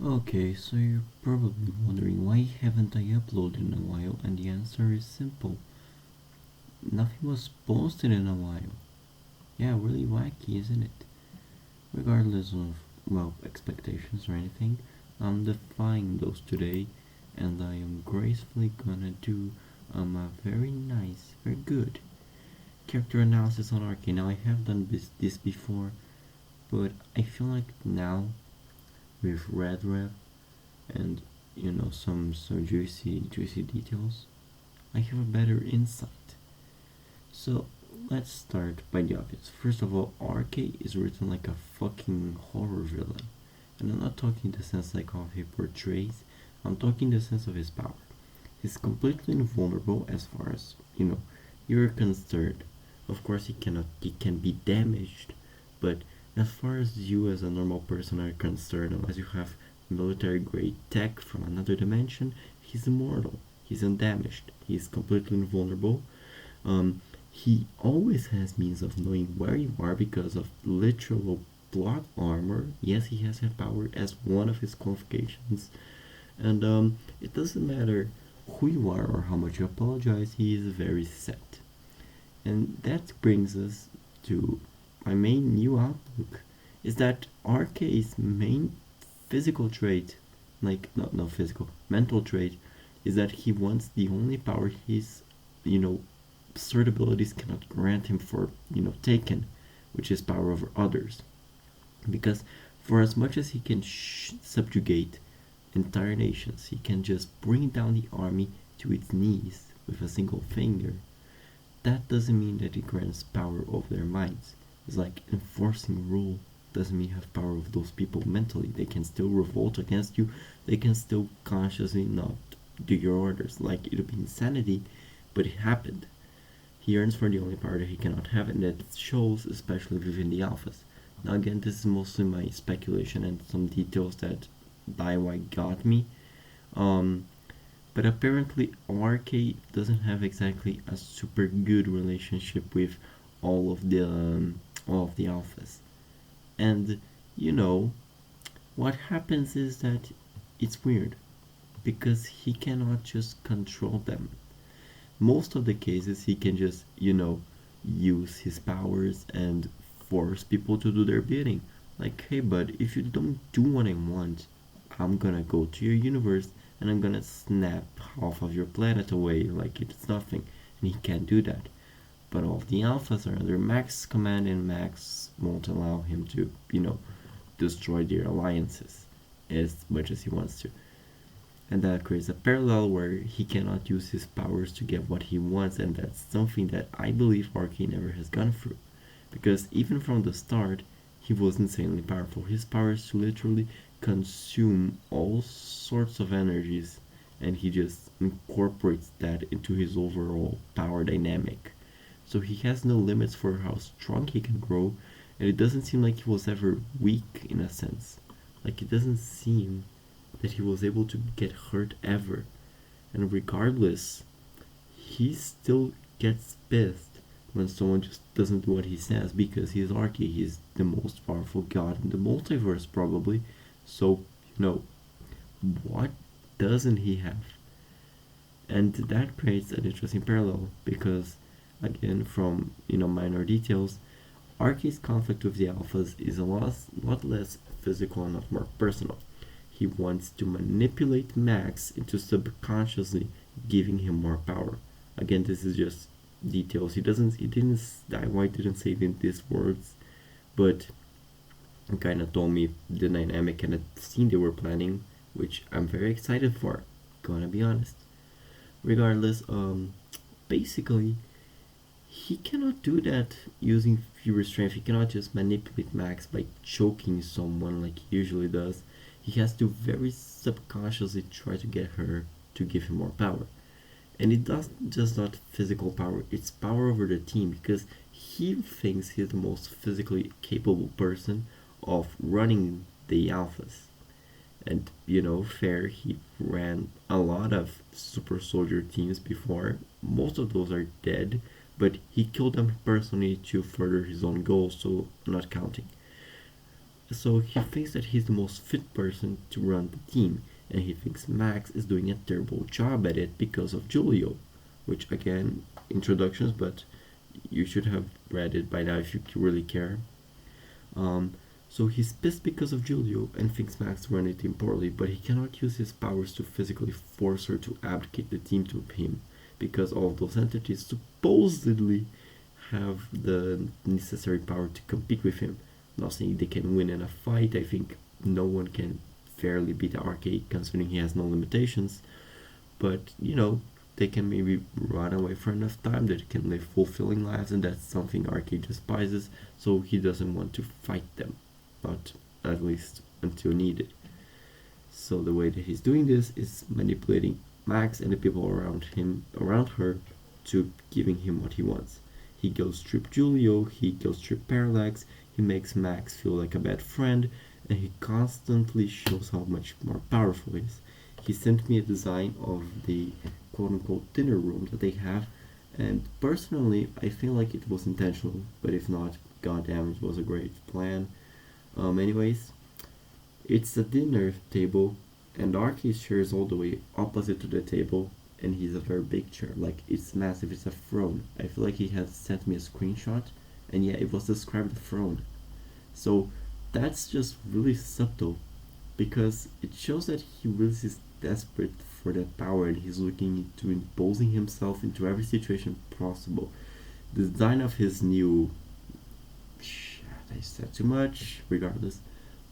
Okay, so you're probably wondering why haven't I uploaded in a while, and the answer is simple. Nothing was posted in a while. Yeah, really wacky, isn't it? Regardless of, well, expectations or anything, I'm defying those today, and I am gracefully gonna do a very nice, very good character analysis on Arcane. Now, I have done this before, but I feel like now, with Red Rep and some juicy details, I have a better insight. So let's start by the obvious. First of all, RK is written like a fucking horror villain. And I'm not talking in the sense like how he portrays, I'm talking in the sense of his power. He's completely invulnerable as far as, you're concerned. Of course he can be damaged, but as far as you as a normal person are concerned, unless you have military grade tech from another dimension, he's immortal. He's undamaged. He's completely invulnerable. He always has means of knowing where you are because of literal plot armor. Yes, he has that power as one of his qualifications. And it doesn't matter who you are or how much you apologize, he is very set. And that brings us to my main new outlook is that RK's main physical trait, like not physical, mental trait, is that he wants the only power his, absurd abilities cannot grant him for, taken, which is power over others. Because for as much as he can subjugate entire nations, he can just bring down the army to its knees with a single finger. That doesn't mean that he grants power over their minds. It's like enforcing rule doesn't mean you have power over those people mentally. They can still revolt against you. They can still consciously not do your orders. Like, it would be insanity, but it happened. He yearns for the only power that he cannot have, and that shows especially within the alphas. Now again, this is mostly my speculation and some details that DIY got me. But apparently RK doesn't have exactly a super good relationship with all of the alphas. And what happens is that it's weird because he cannot just control them. Most of the cases he can just, use his powers and force people to do their bidding. Like, hey bud, if you don't do what I want, I'm gonna go to your universe and I'm gonna snap half of your planet away like it's nothing. And he can't do that. But all of the alphas are under Max command, and Max won't allow him to, destroy their alliances as much as he wants to. And that creates a parallel where he cannot use his powers to get what he wants, and that's something that I believe Arcane never has gone through. Because even from the start, he was insanely powerful. His powers to literally consume all sorts of energies, and he just incorporates that into his overall power dynamic. So he has no limits for how strong he can grow, and it doesn't seem like he was ever weak in a sense. Like, it doesn't seem that he was able to get hurt ever. And regardless, he still gets pissed when someone just doesn't do what he says because he's Archie. He's the most powerful god in the multiverse, probably. So, what doesn't he have? And that creates an interesting parallel because, again, from minor details, Archie's conflict with the alphas is a lot less physical and not more personal. He wants to manipulate Max into subconsciously giving him more power. Again, this is just details. He didn't White didn't say it in these words, but he kind of told me the dynamic and the scene they were planning, which I'm very excited for. Gonna be honest. Regardless, basically, he cannot do that using pure strength. He cannot just manipulate Max by choking someone like he usually does. He has to very subconsciously try to get her to give him more power. And it does just not physical power, it's power over the team because he thinks he's the most physically capable person of running the alphas. And fair, he ran a lot of super soldier teams before. Most of those are dead, but he killed them personally to further his own goals, so not counting. So he thinks that he's the most fit person to run the team, and he thinks Max is doing a terrible job at it because of Julio, which again, introductions, but you should have read it by now if you really care. Um, so he's pissed because of Julio and thinks Max ran the team poorly, but he cannot use his powers to physically force her to abdicate the team to him because all of those entities supposedly have the necessary power to compete with him. Not saying they can win in a fight. I think no one can fairly beat Arcade considering he has no limitations. But they can maybe run away for enough time that they can live fulfilling lives, and that's something Arcade despises. So he doesn't want to fight them, not at least until needed. So the way that he's doing this is manipulating Max and the people around her, to giving him what he wants. He goes trip Julio, he goes trip Parallax, he makes Max feel like a bad friend, and he constantly shows how much more powerful he is. He sent me a design of the quote-unquote dinner room that they have, and personally I feel like it was intentional, but if not, goddamn, it was a great plan. Anyways, it's a dinner table, and Archie's chair is all the way opposite to the table, and he's a very big chair. Like, it's massive, it's a throne. I feel like he has sent me a screenshot, and yeah, it was described a throne. So that's just really subtle, because it shows that he really is desperate for that power, and he's looking into imposing himself into every situation possible. The design of his new... I said too much, regardless.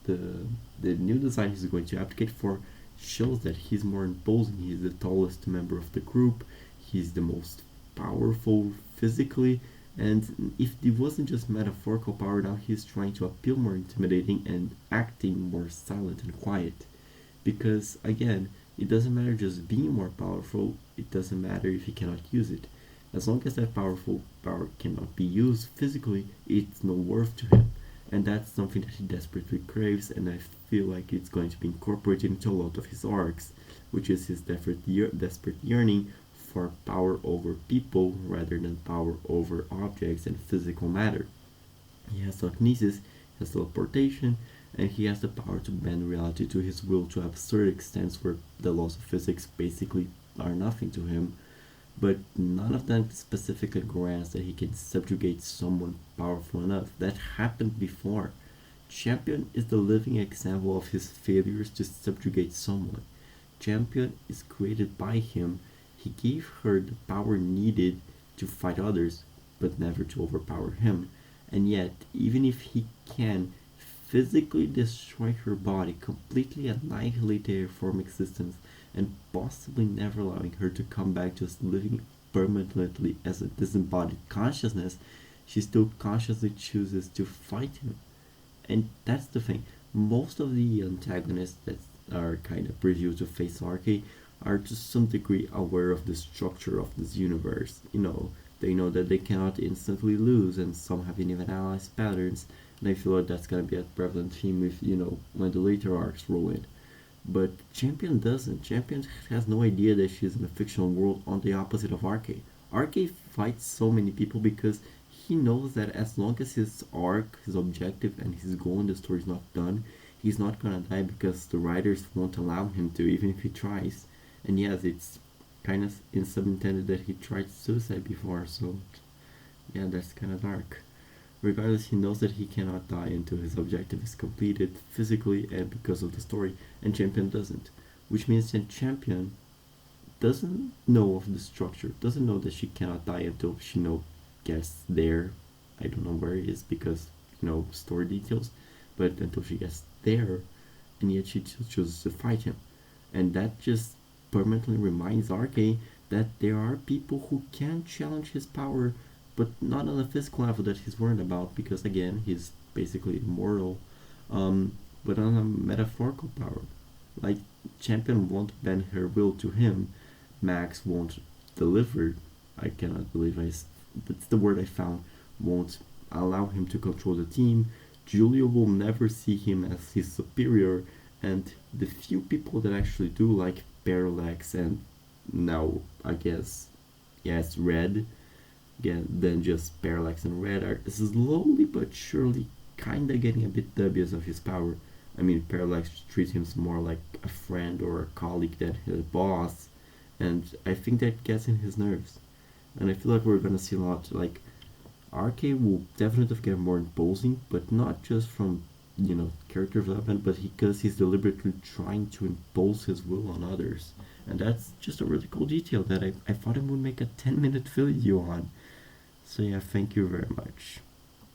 The new design he's going to advocate for shows that he's more imposing. He's the tallest member of the group, he's the most powerful physically, and if it wasn't just metaphorical power, now he's trying to appeal more intimidating and acting more silent and quiet. Because again, it doesn't matter just being more powerful, it doesn't matter if he cannot use it. As long as that powerful power cannot be used physically, it's no worth to him. And that's something that he desperately craves, and I feel like it's going to be incorporated into a lot of his arcs, which is his desperate yearning for power over people rather than power over objects and physical matter. He has telekinesis, he has teleportation, and he has the power to bend reality to his will to absurd extents where the laws of physics basically are nothing to him. But none of them specifically grants that he can subjugate someone powerful enough. That happened before. Champion is the living example of his failures to subjugate someone. Champion is created by him. He gave her the power needed to fight others, but never to overpower him. And yet, even if he can physically destroy her body, completely annihilate her form existence, and possibly never allowing her to come back, just living permanently as a disembodied consciousness, she still consciously chooses to fight him. And that's the thing. Most of the antagonists that are kind of revealed to face Arcade are to some degree aware of the structure of this universe. They know that they cannot instantly lose, and some have even analyzed patterns, and I feel like that's gonna be a prevalent theme with, when the later arcs roll in. But Champion doesn't. Champion has no idea that she's in a fictional world on the opposite of Arcade. Arcade fights so many people because he knows that as long as his arc, his objective, and his goal in the story is not done, he's not gonna die because the writers won't allow him to, even if he tries. And yes, it's kind of in subintended that he tried suicide before, so yeah, that's kind of dark. Regardless, he knows that he cannot die until his objective is completed physically and because of the story, and Champion doesn't. Which means that Champion doesn't know of the structure, doesn't know that she cannot die until she gets there. I don't know where it is because, story details, but until she gets there, and yet she chooses to fight him. And that just permanently reminds Arcade that there are people who can challenge his power, but not on a physical level that he's worried about, because again, he's basically immortal, but on a metaphorical power. Like, Champion won't bend her will to him, Max won't deliver, I cannot believe that's the word I found, won't allow him to control the team, Julio will never see him as his superior, and the few people that actually do, like Parallax and now, I guess, Red, again, then just Parallax and Red, are slowly but surely kinda getting a bit dubious of his power. I mean, Parallax treats him more like a friend or a colleague than his boss, and I think that gets in his nerves. And I feel like we're gonna see a lot, like, RK will definitely get more imposing, but not just from, character development, but because he's deliberately trying to impose his will on others. And that's just a really cool detail that I thought I would make a 10-minute video on. So yeah, thank you very much.